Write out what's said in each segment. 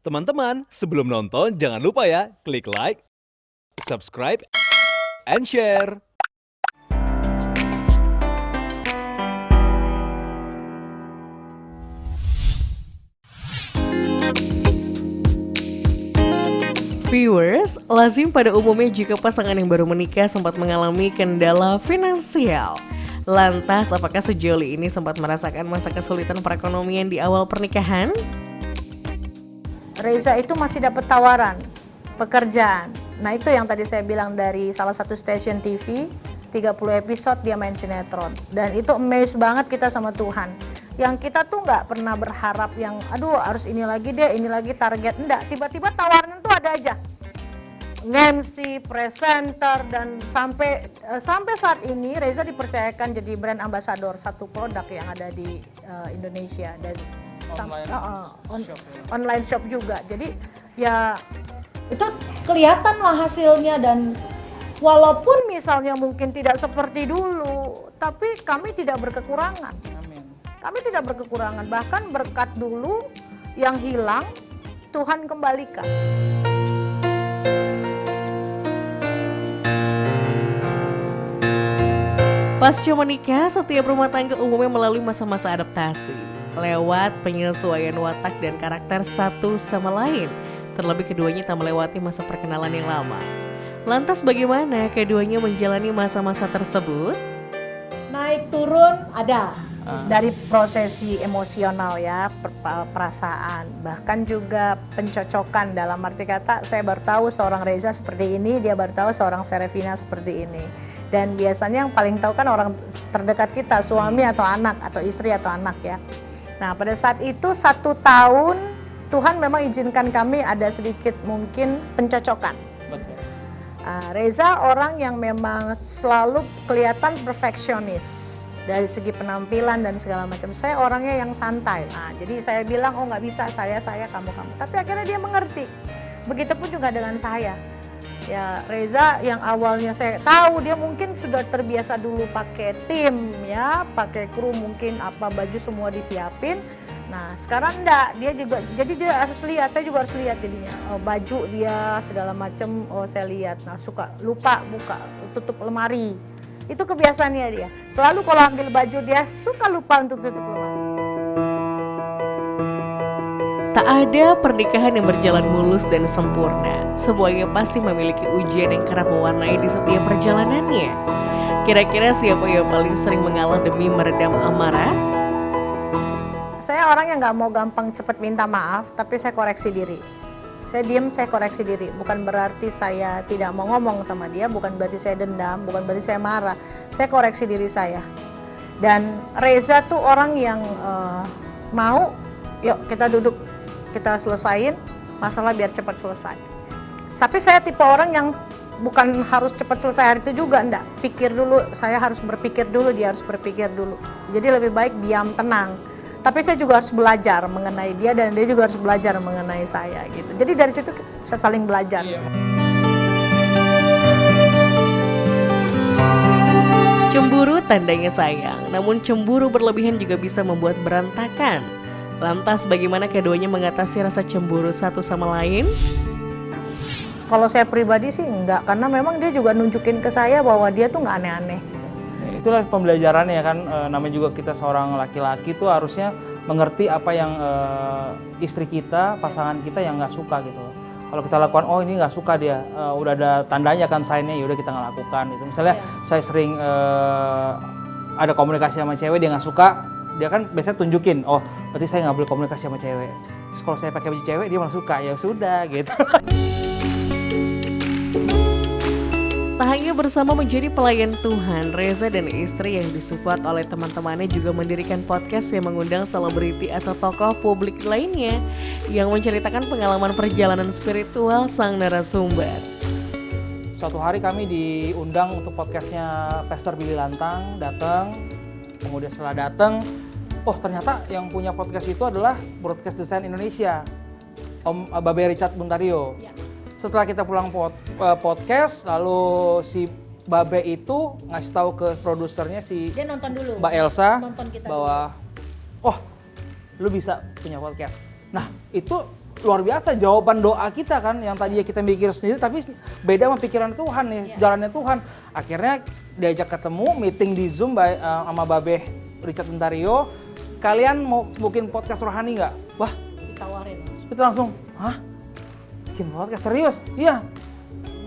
Teman-teman, sebelum nonton jangan lupa ya, klik like, subscribe, and share. Viewers, lazim pada umumnya jika pasangan yang baru menikah sempat mengalami kendala finansial. Lantas, apakah sejauh ini sempat merasakan masa kesulitan perekonomian di awal pernikahan? Reza itu masih dapat tawaran pekerjaan. Nah itu yang tadi saya bilang dari salah satu stasiun TV, 30 episode dia main sinetron. Dan itu amazed banget kita sama Tuhan. Yang kita tuh nggak pernah berharap yang aduh harus ini lagi deh, ini lagi target. Enggak, tiba-tiba tawaran tuh ada aja. MC, presenter, dan sampai saat ini Reza dipercayakan jadi brand ambassador satu produk yang ada di Indonesia dan online shop juga. Jadi ya itu kelihatan lah hasilnya, dan walaupun misalnya mungkin tidak seperti dulu, tapi kami tidak berkekurangan. Kami tidak berkekurangan, bahkan berkat dulu yang hilang Tuhan kembalikan. Pasca menikah, setiap rumah tangga umumnya melalui masa-masa adaptasi lewat penyesuaian watak dan karakter satu sama lain. Terlebih keduanya tak melewati masa perkenalan yang lama. Lantas bagaimana keduanya menjalani masa-masa tersebut? Naik turun ada dari prosesi emosional ya, perasaan, bahkan juga pencocokan. Dalam arti kata saya baru tahu seorang Reza seperti ini, dia baru tahu seorang Serafina seperti ini. Dan biasanya yang paling tahu kan orang terdekat kita, suami atau anak, atau istri atau anak ya. Nah pada saat itu 1 tahun Tuhan memang izinkan kami ada sedikit mungkin pencocokan. Reza orang yang memang selalu kelihatan perfeksionis dari segi penampilan dan segala macam. Saya orangnya yang santai. Nah, jadi saya bilang oh nggak bisa, saya kamu. Tapi akhirnya dia mengerti. Begitupun juga dengan saya. Ya Reza yang awalnya saya tahu dia mungkin sudah terbiasa dulu pakai tim ya, pakai kru mungkin apa baju semua disiapin. Nah sekarang enggak, dia juga jadi dia harus lihat, saya juga harus lihat jadinya baju dia segala macam. Oh saya lihat, nah suka lupa buka tutup lemari, itu kebiasaannya dia. Selalu kalau ambil baju dia suka lupa untuk tutup lemari. Tak ada pernikahan yang berjalan mulus dan sempurna. Semuanya pasti memiliki ujian yang kerap mewarnai di setiap perjalanannya. Kira-kira siapa yang paling sering mengalah demi meredam amarah? Saya orang yang nggak mau gampang cepat minta maaf, tapi saya koreksi diri. Saya diem, saya koreksi diri. Bukan berarti saya tidak mau ngomong sama dia, bukan berarti saya dendam, bukan berarti saya marah. Saya koreksi diri saya. Dan Reza tuh orang yang mau, yuk kita duduk, kita selesain masalah biar cepat selesai. Tapi saya tipe orang yang bukan harus cepat selesai hari itu juga, enggak. Pikir dulu, saya harus berpikir dulu, dia harus berpikir dulu. Jadi lebih baik diam, tenang. Tapi saya juga harus belajar mengenai dia dan dia juga harus belajar mengenai saya gitu. Jadi dari situ bisa saling belajar. Cemburu tandanya sayang, namun cemburu berlebihan juga bisa membuat berantakan. Lantas bagaimana keduanya mengatasi rasa cemburu satu sama lain? Kalau saya pribadi sih enggak, karena memang dia juga nunjukin ke saya bahwa dia tuh nggak aneh-aneh. Itulah pembelajarannya kan, namanya juga kita seorang laki-laki tuh harusnya mengerti apa yang istri kita, pasangan kita yang nggak suka gitu. Kalau kita lakukan, oh ini nggak suka dia, udah ada tandanya kan sign-nya, yaudah kita nggak lakukan gitu. Misalnya saya sering ada komunikasi sama cewek dia nggak suka, dia kan biasanya tunjukin, oh berarti saya nggak boleh komunikasi sama cewek. Terus kalau saya pakai baju cewek dia malah suka, ya sudah gitu. Tak hanya bersama menjadi pelayan Tuhan, Reza dan istri yang disupport oleh teman-temannya juga mendirikan podcast yang mengundang selebriti atau tokoh publik lainnya yang menceritakan pengalaman perjalanan spiritual sang narasumber. Suatu hari kami diundang untuk podcastnya Pastor Billy Lantang, datang. Kemudian setelah datang, oh ternyata yang punya podcast itu adalah Broadcast Design Indonesia, Om Babe Richard Buntario. Ya. Setelah kita pulang podcast, lalu si Babe itu ngasih tahu ke produsernya Dia nonton dulu. Mbak Elsa nonton kita bahwa, oh lu bisa punya podcast. Nah itu luar biasa jawaban doa kita kan, yang tadinya kita mikir sendiri tapi beda sama pikiran Tuhan nih, jalannya Tuhan. Akhirnya diajak ketemu, meeting di Zoom sama Babeh Richard Mentario. Kalian mau bikin podcast rohani nggak? Wah, Ditawarin langsung. itu langsung, hah? Bikin podcast serius? Iya.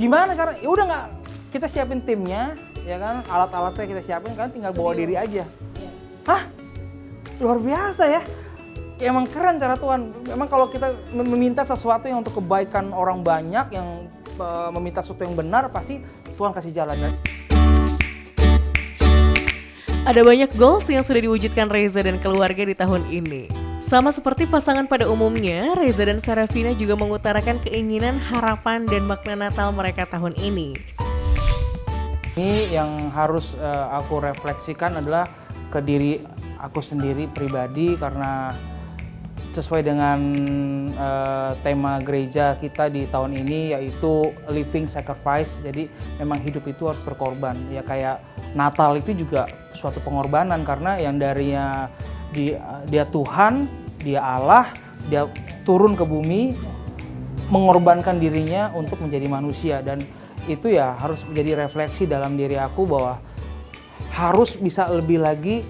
Gimana cara? Ya udah nggak, kita siapin timnya, ya kan, alat-alatnya kita siapin, kan tinggal bawa diri aja. Iya. Hah? Luar biasa ya. Emang keren cara Tuhan. Memang kalau kita meminta sesuatu yang untuk kebaikan orang banyak, yang meminta sesuatu yang benar, pasti Tuhan kasih jalannya. Ada banyak goals yang sudah diwujudkan Reza dan keluarga di tahun ini. Sama seperti pasangan pada umumnya, Reza dan Sarafina juga mengutarakan keinginan, harapan, dan makna Natal mereka tahun ini. Ini yang harus aku refleksikan adalah ke diri aku sendiri pribadi, karena sesuai dengan tema gereja kita di tahun ini, yaitu living sacrifice. Jadi memang hidup itu harus berkorban. Ya kayak Natal itu juga suatu pengorbanan, karena yang darinya dia Tuhan, dia Allah, dia turun ke bumi mengorbankan dirinya untuk menjadi manusia. Dan itu ya harus menjadi refleksi dalam diri aku bahwa harus bisa lebih lagi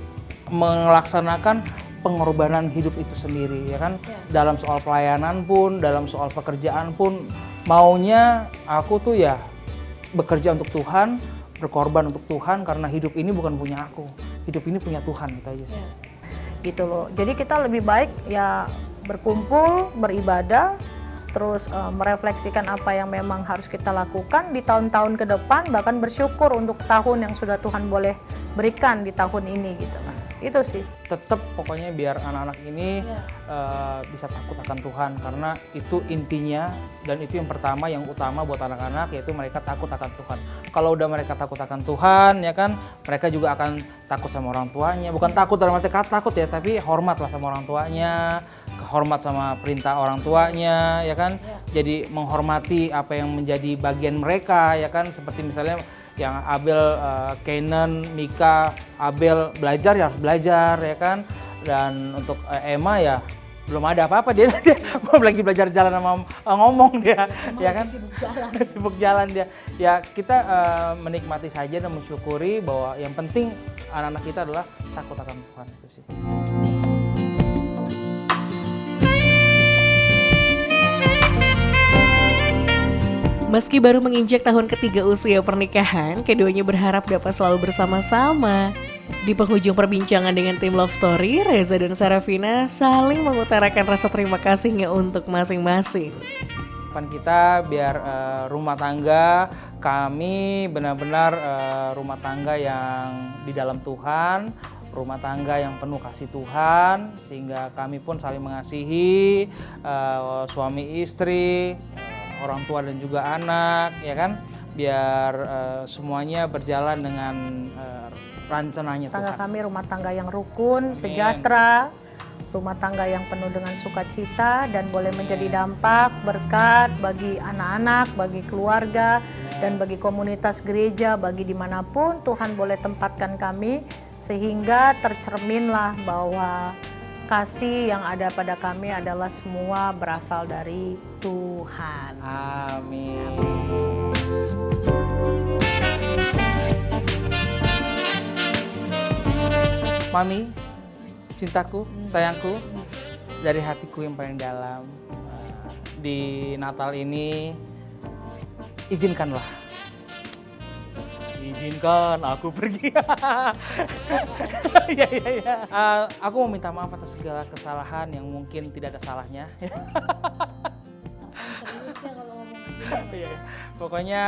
melaksanakan pengorbanan hidup itu sendiri, ya kan. Dalam soal pelayanan pun, dalam soal pekerjaan pun, maunya aku tuh ya bekerja untuk Tuhan, berkorban untuk Tuhan, karena hidup ini bukan punya aku, hidup ini punya Tuhan, gitu aja sih. Gitu loh. Jadi kita lebih baik ya berkumpul, beribadah, terus merefleksikan apa yang memang harus kita lakukan di tahun-tahun ke depan, bahkan bersyukur untuk tahun yang sudah Tuhan boleh berikan di tahun ini gitu kan. Itu sih. Tetap pokoknya biar anak-anak ini bisa takut akan Tuhan, karena itu intinya dan itu yang pertama, yang utama buat anak-anak, yaitu mereka takut akan Tuhan. Kalau udah mereka takut akan Tuhan, ya kan, mereka juga akan takut sama orang tuanya. Bukan takut dalam arti takut ya, tapi hormat lah sama orang tuanya, hormat sama perintah orang tuanya, ya kan. Jadi menghormati apa yang menjadi bagian mereka, ya kan. Seperti misalnya yang Abel, Kenan, Mika, Abel belajar ya harus belajar, ya kan. Dan untuk Emma ya belum ada apa-apa, dia mau lagi belajar jalan sama ngomong dia, ya kan. Sibuk jalan dia. Ya kita menikmati saja dan mensyukuri bahwa yang penting anak-anak kita adalah takut akan Tuhan, itu sih. Meski baru menginjak tahun ketiga usia pernikahan, keduanya berharap dapat selalu bersama-sama. Di penghujung perbincangan dengan tim Love Story, Reza dan Sarafina saling mengutarakan rasa terima kasihnya untuk masing-masing. Harapan kita biar rumah tangga kami benar-benar rumah tangga yang di dalam Tuhan, rumah tangga yang penuh kasih Tuhan, sehingga kami pun saling mengasihi suami istri, orang tua dan juga anak, ya kan, biar semuanya berjalan dengan rencananya Tuhan. Tangga kami rumah tangga yang rukun, sejahtera, rumah tangga yang penuh dengan sukacita dan boleh menjadi dampak, berkat bagi anak-anak, bagi keluarga, dan bagi komunitas gereja, bagi dimanapun Tuhan boleh tempatkan kami, sehingga tercerminlah bahwa kasih yang ada pada kami adalah semua berasal dari Tuhan. Amin. Mami, cintaku, sayangku, dari hatiku yang paling dalam, di Natal ini izinkanlah, izinkan aku pergi. Ya. Aku mau minta maaf atas segala kesalahan yang mungkin tidak ada salahnya. Pokoknya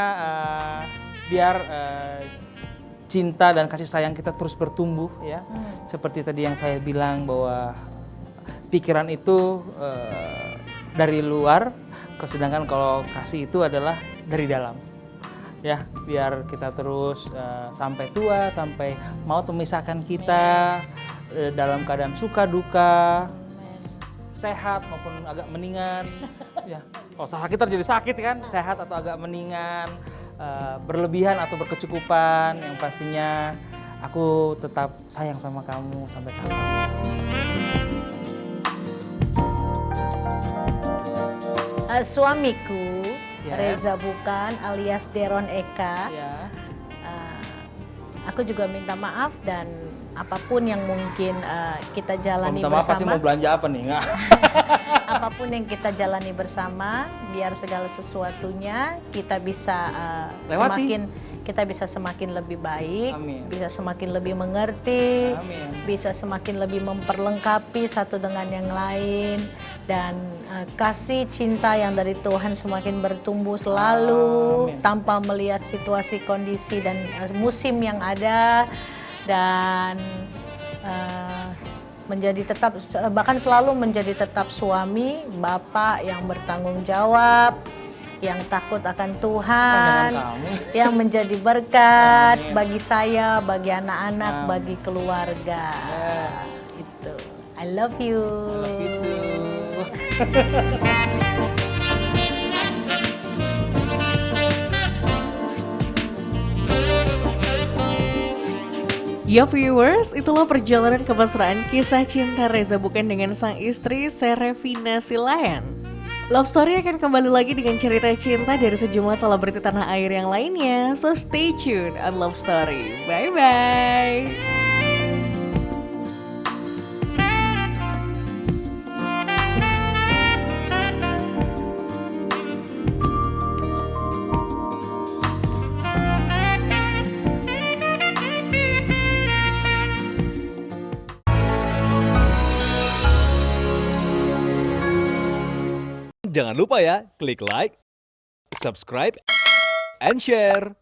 biar cinta dan kasih sayang kita terus bertumbuh, ya. Seperti tadi yang saya bilang bahwa pikiran itu dari luar, sedangkan kalau kasih itu adalah dari dalam. Ya, biar kita terus sampai tua, sampai mau memisahkan kita dalam keadaan suka duka, sehat maupun agak meningan. Ya, kalau sakit terjadi sakit kan, sehat atau agak meningan, berlebihan atau berkecukupan, yang pastinya aku tetap sayang sama kamu sampai kapan. Suamiku Yes. Reza Bukan alias Deron Eka. Ya. Aku juga minta maaf dan apapun yang mungkin kita jalani Minta maaf pasti bersama, mau belanja apa nih? Nggak. apapun yang kita jalani bersama, biar segala sesuatunya kita bisa Lewati. kita bisa semakin lebih baik, Amin. bisa semakin lebih mengerti, Amin. bisa semakin lebih memperlengkapi satu dengan yang lain, dan kasih cinta yang dari Tuhan semakin bertumbuh selalu Amin. tanpa melihat situasi, kondisi, dan musim yang ada, dan menjadi tetap, bahkan selalu menjadi tetap suami, bapak yang bertanggung jawab, yang takut akan Tuhan, Dengan kami. yang menjadi berkat Amin. bagi saya, bagi anak-anak, Amin. bagi keluarga. Itu. I love you. I love you too. Ya viewers, itulah perjalanan kemesraan kisah cinta Reza Bukan dengan sang istri Serevina Silayan. Love Story akan kembali lagi dengan cerita cinta dari sejumlah selebriti tanah air yang lainnya. So stay tuned on Love Story. Bye-bye. Jangan lupa ya, klik like, subscribe, and share.